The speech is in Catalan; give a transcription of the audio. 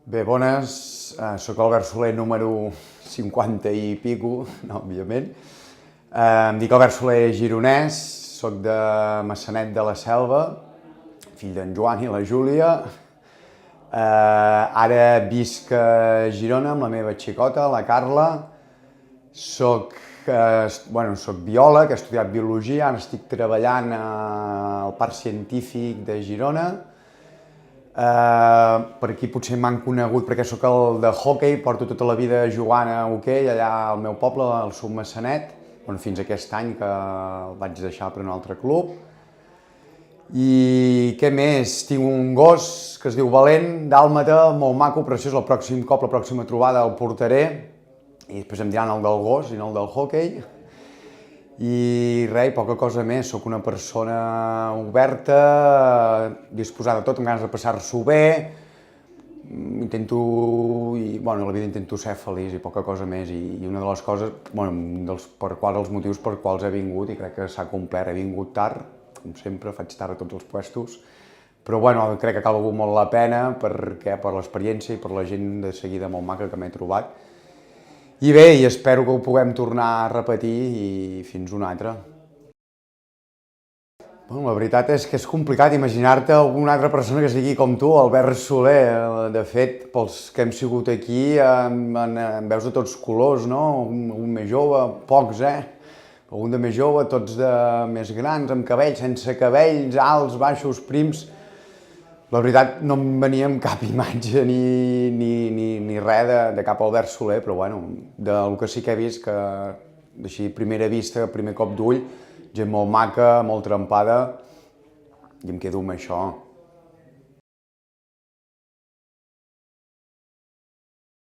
Bé, bones. Soc Albert Soler, número 50 i pico, no, òbviament. Em dic Albert Soler gironès, soc de Maçanet de la Selva, fill d'en Joan i la Júlia. Ara visc a Girona amb la meva xicota, la Carla. Soc biòleg, he estudiat biologia, ara estic treballant al Parc Científic de Girona. Per aquí potser m'han conegut perquè sóc el de hoquei, porto tota la vida jugant a hoquei allà al meu poble, al Submassanet, fins aquest any que el vaig deixar per un altre club. I què més? Tinc un gos que es diu Valent, dàlmata, molt maco, preciós. El pròxim cop, la pròxima trobada el portaré i després em diran el del gos i no el del hoquei. I res, poca cosa més, sóc una persona oberta, disposada a tot, amb ganes de passar-s'ho bé. La vida intento ser feliç i poca cosa més. I una de les coses, els motius per quals he vingut, i crec que s'ha complert, he vingut tard, com sempre, faig tard a tots els puestos, però crec que ha valgut molt la pena per l'experiència i per la gent de seguida molt maca que m'he trobat. I bé, espero que ho puguem tornar a repetir i fins una altra. La veritat és que és complicat imaginar-te alguna altra persona que sigui com tu, Albert Soler. De fet, pels que hem sigut aquí, en veus de tots colors, no? Un més jove, pocs, algun de més jove, tots de més grans, amb cabells, sense cabells, alts, baixos, prims. La veritat no em venia amb cap imatge ni res de cap Albert Soler, però del que sí que he vist, que d'així primera vista, primer cop d'ull, gent molt maca, molt trempada, i em quedo amb això.